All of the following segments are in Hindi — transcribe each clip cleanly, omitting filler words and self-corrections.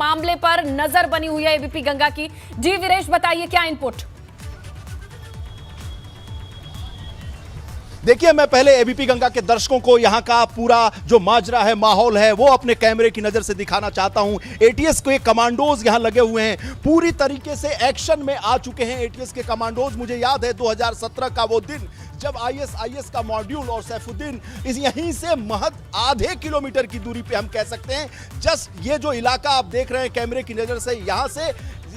मामले पर नजर बनी हुई है एबीपी गंगा की। जी वीरेश, बताइए क्या इनपुट। देखिए, मैं पहले एबीपी गंगा के दर्शकों को यहाँ का पूरा जो माजरा है, माहौल है, वो अपने कैमरे की नजर से दिखाना चाहता हूँ। एटीएस के कमांडोज यहाँ लगे हुए हैं, पूरी तरीके से एक्शन में आ चुके हैं एटीएस के कमांडोज। मुझे याद है 2017 का वो दिन जब आईएसआईएस का मॉड्यूल और सैफुद्दीन इस यहीं से महज आधे किलोमीटर की दूरी पे हम कह सकते हैं, जस्ट ये जो इलाका आप देख रहे हैं कैमरे की नजर से,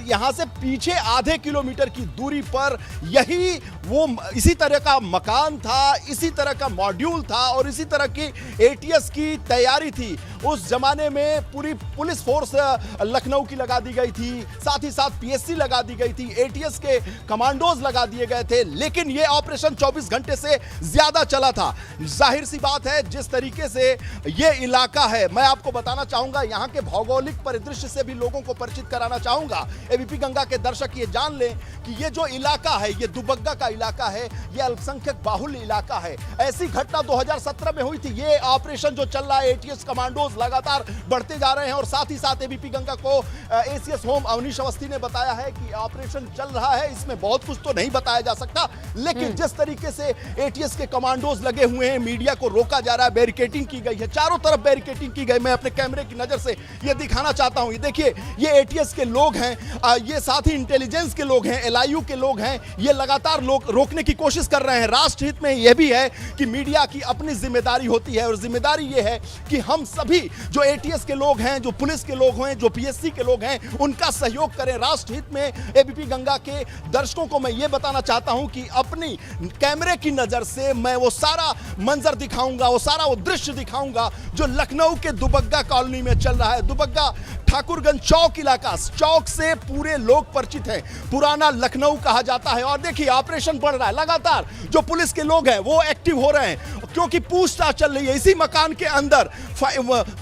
यहाँ से पीछे आधे किलोमीटर की दूरी पर यही वो इसी तरह का मकान था, इसी तरह का मॉड्यूल था और इसी तरह की एटीएस की तैयारी थी। उस जमाने में पूरी पुलिस फोर्स लखनऊ की लगा दी गई थी, साथ ही साथ पीएससी लगा दी गई थी, एटीएस के कमांडोज लगा दिए गए थे, लेकिन ये ऑपरेशन 24 घंटे से ज्यादा चला था। जाहिर सी बात है, जिस तरीके से ये इलाका है, मैं आपको बताना चाहूंगा, यहाँ के भौगोलिक परिदृश्य से भी लोगों को परिचित कराना चाहूंगा। एबीपी गंगा के दर्शक ये जान लें कि ये जो इलाका है, ये दुबग्गा का इलाका है, ये अल्पसंख्यक बाहुल्य इलाका है। ऐसी घटना 2017 में हुई थी। ये ऑपरेशन जो चल रहा है, एटीएस कमांडोज लगातार बढ़ते जा रहे हैं और साथ ही साथ एबीपी गंगा को एसीएस होम अवनीश अवस्थी ने बताया है कि ऑपरेशन चल रहा है, इसमें बहुत कुछ तो नहीं बताया जा सकता, लेकिन जिस तरीके से एटीएस के कमांडोज लगे हुए हैं, मीडिया को रोका जा रहा है, बैरिकेडिंग की गई है, चारों तरफ बैरिकेडिंग की गई। मैं अपने कैमरे की नजर से ये दिखाना चाहता हूं। ये देखिए, ये एटीएस के लोग हैं, ये साथ ही इंटेलिजेंस के लोग हैं, एलआईयू के लोग हैं, ये लगातार लोग रोकने की कोशिश कर रहे हैं। राष्ट्रहित में यह भी है कि मीडिया की अपनी जिम्मेदारी होती है और जिम्मेदारी यह है कि हम सभी जो एटीएस के लोग हैं, जो पुलिस के लोग हैं, जो पीएससी के लोग हैं, उनका सहयोग करें। राष्ट्रहित में एबीपी गंगा के दर्शकों को मैं ये बताना चाहता हूं कि अपनी कैमरे की नजर से मैं वो सारा मंजर दिखाऊंगा, वो सारा वो दृश्य दिखाऊंगा जो लखनऊ के दुबग्गा कॉलोनी में चल रहा है। दुबग्गा ठाकुरगंज चौक इलाका, चौक से पूरे लोग परिचित हैं, पुराना लखनऊ कहा जाता है। और देखिए, ऑपरेशन बढ़ रहा है लगातार, जो पुलिस के लोग हैं वो एक्टिव हो रहे हैं क्योंकि पूछताछ चल रही है। इसी मकान के अंदर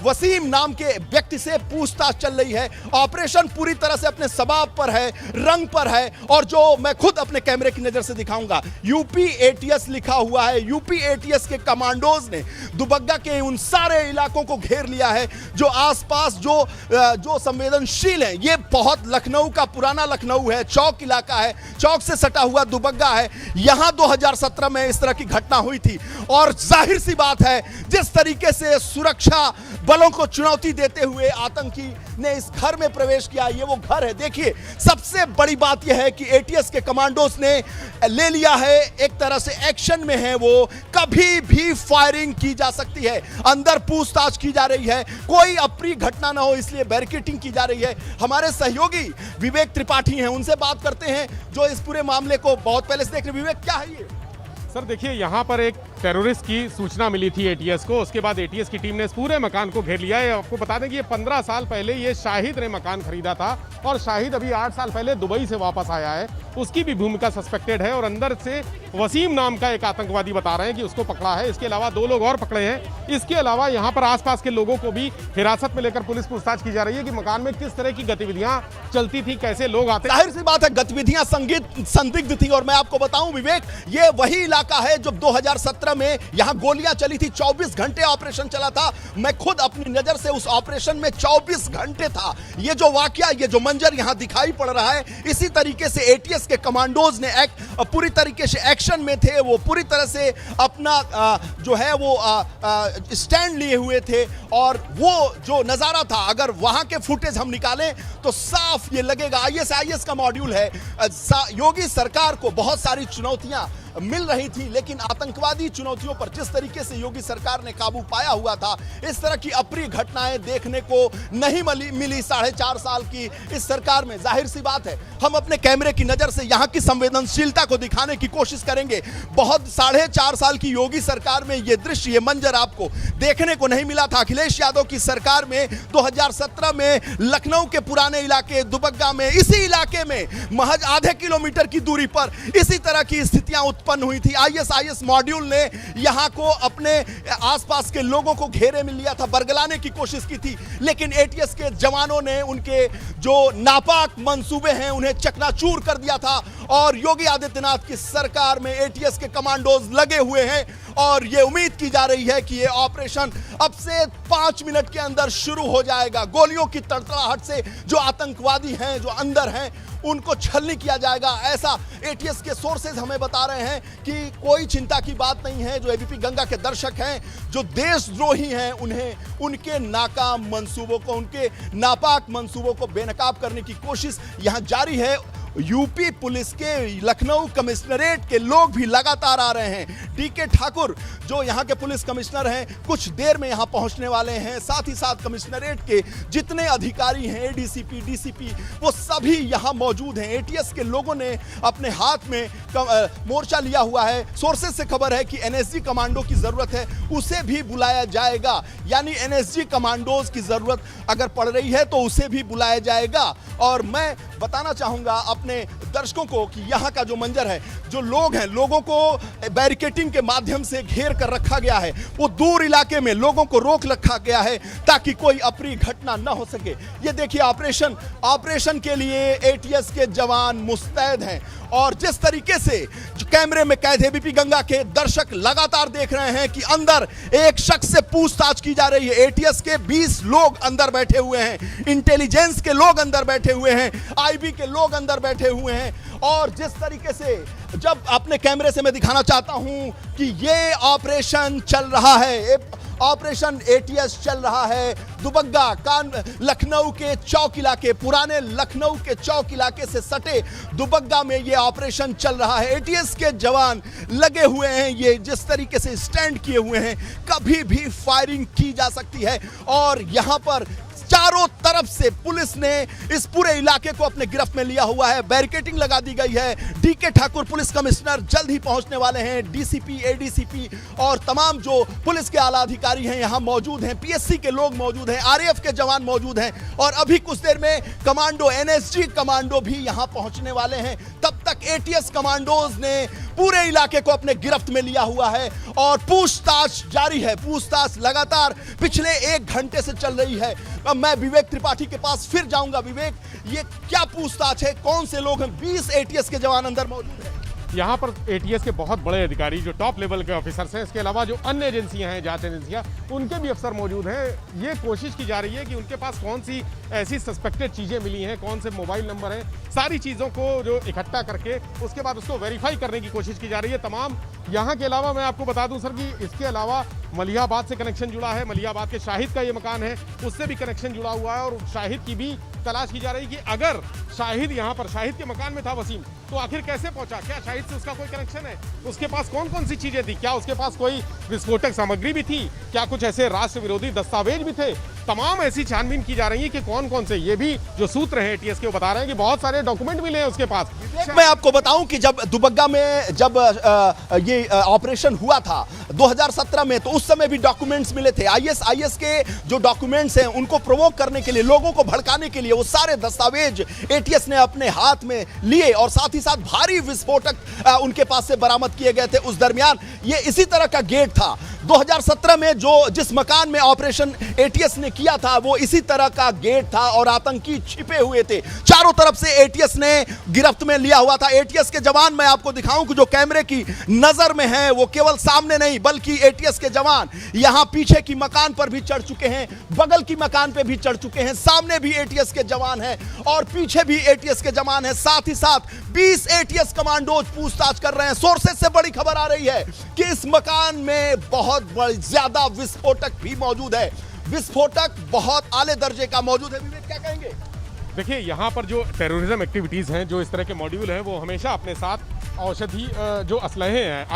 वसीम नाम के व्यक्ति से पूछताछ चल रही है। ऑपरेशन पूरी तरह से अपने सबाब पर है, रंग पर है, और जो मैं खुद अपने कैमरे की नजर से दिखाऊंगा, यूपी एटीएस लिखा हुआ है। यूपी एटीएस के कमांडोज ने दुबग्गा के उन सारे इलाकों को घेर लिया है जो आसपास जो संवेदनशील है। ये बहुत लखनऊ का पुराना लखनऊ है, चौक इलाका है, चौक से सटा हुआ दुबग्गा है। यहां 2017 में इस तरह की घटना हुई थी और जाहिर सी बात है, जिस तरीके से सुरक्षा बलों को चुनौती देते हुए आतंकी ने इस घर में प्रवेश किया, ये वो घर है। देखिए, सबसे बड़ी बात यह है कि एटीएस के कमांडोज ने ले लिया है, एक तरह से एक्शन में है वो, कभी भी फायरिंग की जा सकती है, अंदर पूछताछ की जा रही है, कोई अप्रिय घटना ना हो इसलिए बैरिकेडिंग की जा रही है। हमारे सहयोगी विवेक त्रिपाठी हैं, उनसे बात करते हैं जो इस पूरे मामले को बहुत पहले से देख रहे। विवेक, क्या है ये? सर देखिए, यहाँ पर एक टेररिस्ट की सूचना मिली थी एटीएस को, उसके बाद एटीएस की टीम ने इस पूरे मकान को घेर लिया है। आपको बता दें कि ये 15 साल पहले ये शाहिद ने मकान खरीदा था और शाहिद अभी 8 साल पहले दुबई से वापस आया है, उसकी भी भूमिका सस्पेक्टेड है और अंदर से वसीम नाम का एक आतंकवादी बता रहे हैं कि उसको पकड़ा है। इसके अलावा 2 लोग और पकड़े हैं। इसके अलावा यहाँ पर आसपास के लोगों को भी हिरासत में लेकर पुलिस पूछताछ की जा रही है कि मकान में किस तरह की गतिविधियां चलती थी, कैसे लोग आते। जाहिर सी बात है, गतिविधियां संदिग्ध थी और मैं आपको बताऊं विवेक, ये वही इलाका है जब 2017 में यहां गोलियां चली थी। 24 घंटे ऑपरेशन चला था। मैं खुद अपनी नजर से उस ऑपरेशन में 24 घंटे था। ये जो वाकया, ये जो मंजर यहां दिखाई पड़ रहा है, इसी तरीके से एटीएस के कमांडोज ने पूरी तरीके से एक्शन में थे। वो पूरी तरह से अपना जो है वो स्टैंड लिए हुए थे और वो जो नजारा था, अगर वहां के फुटेज हम निकालें तो साफ ये लगेगा। आईएसआईएस का मॉड्यूल है। योगी सरकार को बहुत सारी चुनौतियां मिल रही थी, लेकिन आतंकवादी चुनौतियों पर जिस तरीके से योगी सरकार ने काबू पाया हुआ था, इस तरह की अप्रिय घटनाएं देखने को नहीं मिली 4.5 साल की इस सरकार में। जाहिर सी बात है, हम अपने कैमरे की नजर से यहां की संवेदनशीलता को दिखाने की कोशिश करेंगे। बहुत 4.5 साल की योगी सरकार में यह दृश्य, ये मंजर आपको देखने को नहीं मिला था। अखिलेश यादव की सरकार में 2017 में लखनऊ के पुराने इलाके दुबग्गा में, इसी इलाके में महज आधे किलोमीटर की दूरी पर इसी तरह की स्थितियां उत्पन्न हुई थी। आईएसआईएस मॉड्यूल ने यहां को अपने आसपास के लोगों को घेरे में लिया था, बरगलाने की कोशिश की थी, लेकिन एटीएस के जवानों ने उनके जो नापाक मंसूबे हैं उन्हें चकनाचूर कर दिया था और योगी आदित्यनाथ की सरकार में एटीएस के कमांडोज लगे हुए हैं और ये उम्मीद की जा रही है कि ये ऑपरेशन अब से 5 मिनट के अंदर शुरू हो जाएगा। गोलियों की तड़तड़ाहट से जो आतंकवादी हैं, जो अंदर हैं, उनको छलनी किया जाएगा, ऐसा एटीएस के सोर्सेज हमें बता रहे हैं कि कोई चिंता की बात नहीं है। जो एबीपी गंगा के दर्शक हैं, जो देशद्रोही हैं, उन्हें उनके नाकाम मंसूबों को, उनके नापाक मंसूबों को बेनकाब करने की कोशिश यहां जारी है। यूपी पुलिस के लखनऊ कमिश्नरेट के लोग भी लगातार आ रहे हैं। डीके ठाकुर जो यहाँ के पुलिस कमिश्नर हैं, कुछ देर में यहाँ पहुँचने वाले हैं। साथ ही साथ कमिश्नरेट के जितने अधिकारी हैं, एडीसीपी, डीसीपी, वो सभी यहाँ मौजूद हैं। एटीएस के लोगों ने अपने हाथ में मोर्चा लिया हुआ है। सोर्सेज से खबर है कि एनएसजी कमांडो की जरूरत है, उसे भी बुलाया जाएगा। यानी एनएसजी कमांडोज की जरूरत अगर पड़ रही है तो उसे भी बुलाया जाएगा। और मैं बताना चाहूंगा अपने दर्शकों को कि यहाँ का जो मंजर है, जो लोग हैं, लोगों को बैरिकेटिंग के माध्यम से घेर कर रखा गया है। वो दूर इलाके में लोगों को रोक रखा गया है ताकि कोई अप्रिय घटना न हो सके। ये देखिए ऑपरेशन के लिए एटीएस के जवान मुस्तैद हैं और जिस तरीके से जो कैमरे में कैद एबीपी गंगा के दर्शक लगातार देख रहे हैं कि अंदर एक शख्स से पूछताछ की जा रही है। एटीएस के 20 लोग अंदर बैठे हुए हैं, इंटेलिजेंस के लोग अंदर बैठे हुए हैं, आईबी के लोग अंदर बैठे हुए हैं। और जिस तरीके से जब अपने कैमरे से मैं दिखाना चाहता हूं कि ये ऑपरेशन चल रहा है, ऑपरेशन एटीएस चल रहा है दुबग्गा लखनऊ के चौक इलाके, पुराने लखनऊ के चौक इलाके से सटे दुबग्गा में ये ऑपरेशन चल रहा है। एटीएस के जवान लगे हुए हैं, ये जिस तरीके से स्टैंड किए हुए हैं, कभी भी फायरिंग की जा सकती है। और यहां पर चारों तरफ से पुलिस ने इस पूरे इलाके को अपने गिरफ्त में लिया हुआ है। बैरिकेटिंग लगा दी गई है। डीके ठाकुर पुलिस कमिश्नर जल्द ही पहुंचने वाले हैं। डीसीपी, एडीसीपी और तमाम जो पुलिस के आला अधिकारी हैं यहां मौजूद हैं। पीएससी के लोग मौजूद हैं, आरएएफ के जवान मौजूद हैं और अभी कुछ देर में कमांडो, एनएसजी कमांडो भी यहां पहुंचने वाले हैं। तब तक एटीएस कमांडोज ने पूरे इलाके को अपने गिरफ्त में लिया हुआ है और पूछताछ जारी है। पूछताछ लगातार पिछले 1 घंटे से चल रही है। अब मैं विवेक त्रिपाठी के पास फिर जाऊंगा। विवेक, ये क्या पूछताछ है? कौन से लोग हैं? 20 एटीएस के जवान अंदर मौजूद हैं। यहाँ पर एटीएस के बहुत बड़े अधिकारी, जो टॉप लेवल के ऑफिसर्स हैं, इसके अलावा जो अन्य एजेंसियां हैं, जांच एजेंसियां, उनके भी अफसर मौजूद हैं। ये कोशिश की जा रही है कि उनके पास कौन सी ऐसी सस्पेक्टेड चीज़ें मिली हैं, कौन से मोबाइल नंबर हैं, सारी चीज़ों को जो इकट्ठा करके उसके बाद उसको वेरीफाई करने की कोशिश की जा रही है तमाम। यहाँ के अलावा मैं आपको बता दूं सर कि इसके अलावा मलियाबाद से कनेक्शन जुड़ा है। मलियाबाद के शाहिद का ये मकान है, उससे भी कनेक्शन जुड़ा हुआ है और शाहिद की भी तलाश की जा रही है कि अगर शाहिद यहाँ पर, शाहिद के मकान में था वसीम, तो आखिर कैसे पहुंचा? क्या शाहिद से उसका कोई कनेक्शन है? उसके पास कौन कौन सी चीजें थी? क्या उसके पास कोई विस्फोटक सामग्री भी थी? क्या कुछ ऐसे राष्ट्र विरोधी दस्तावेज भी थे? तमाम ऐसी छानबीन की जा रही है कि कौन कौन से, ये भी जो सूत्र हैं एटीएस के, वो बता रहे हैं कि बहुत सारे डॉक्यूमेंट मिले हैं उसके पास। मैं आपको बताऊं कि जब दुबग्गा में जब ये ऑपरेशन हुआ था 2017 में, तो उस समय भी डॉक्यूमेंट्स मिले थे। आईएस के जो डॉक्यूमेंट्स हैं उनको प्रोवोक करने के लिए, लोगों को भड़काने के लिए, वो सारे दस्तावेज एटीएस ने अपने हाथ में लिए और साथ ही साथ भारी विस्फोटक उनके पास से बरामद किए गए थे उस दरमियान। ये इसी तरह का गेट था 2017 में, जो जिस मकान में ऑपरेशन एटीएस ने किया था वो इसी तरह का गेट था और आतंकी छिपे हुए थे। चारों तरफ से एटीएस ने गिरफ्त में लिया हुआ था। एटीएस के जवान, मैं आपको दिखाऊं कि जो कैमरे की नजर में है, वो केवल सामने नहीं बल्कि एटीएस के जवान यहां पीछे की मकान पर भी चढ़ चुके हैं, बगल की मकान पर भी चढ़ चुके हैं, सामने भी एटीएस के जवान हैं और पीछे भी एटीएस के जवान हैं। साथ ही साथ 20 एटीएस कमांडोज पूछताछ कर रहे हैं। सोर्सेज से बड़ी खबर आ रही है कि इस मकान में बहुत ज्यादा विस्फोटक भी मौजूद है। विस्फोटक बहुत आले दर्जे का मौजूद है। विवेक, क्या कहेंगे? देखिए, यहाँ पर जो टेररिज्म एक्टिविटीज़ हैं, जो इस तरह के मॉड्यूल हैं, वो हमेशा अपने साथ औषधि, जो असलहे हैं,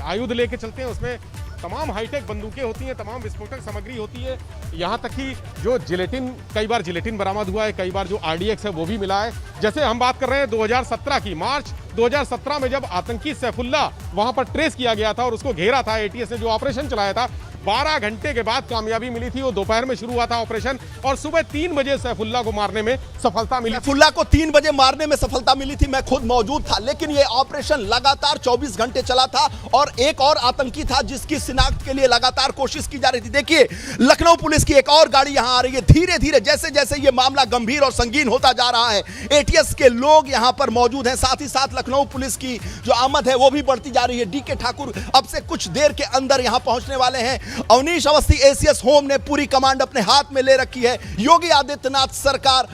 आयुध लेके चलते हैं। उसमें तमाम हाईटेक बंदूकें होती हैं, तमाम विस्फोटक सामग्री होती है। यहाँ तक कि जो जिलेटिन, कई बार जिलेटिन बरामद हुआ है, कई बार जो आरडीएक्स है वो भी मिला है। जैसे हम बात कर रहे हैं 2017 की, मार्च 2017 में जब आतंकी सैफुल्ला वहाँ पर ट्रेस किया गया था और उसको घेरा था एटीएस ने, जो ऑपरेशन चलाया था, 12 घंटे के बाद कामयाबी मिली थी। वो दोपहर में शुरू हुआ था ऑपरेशन और सुबह 3 बजे सैफुल्लाह को मारने में सफलता मिली। सैफुल्लाह को 3 बजे मारने में सफलता मिली थी, मैं खुद मौजूद था। लेकिन यह ऑपरेशन लगातार 24 घंटे चला था और एक और आतंकी था जिसकी शिनाख्त के लिए लगातार कोशिश की जा रही थी। देखिए, लखनऊ पुलिस की एक और गाड़ी यहां आ रही है। धीरे धीरे जैसे जैसे यह मामला गंभीर और संगीन होता जा रहा है, एटीएस के लोग यहां पर मौजूद हैं। साथ ही साथ लखनऊ पुलिस की जो आमद है वो भी बढ़ती जा रही है। डीके ठाकुर अब से कुछ देर के अंदर यहां पहुंचने वाले हैं। अवनीश अवस्थी एसीएस होम ने पूरी कमांड अपने हाथ में ले रखी है। योगी आदित्यनाथ सरकार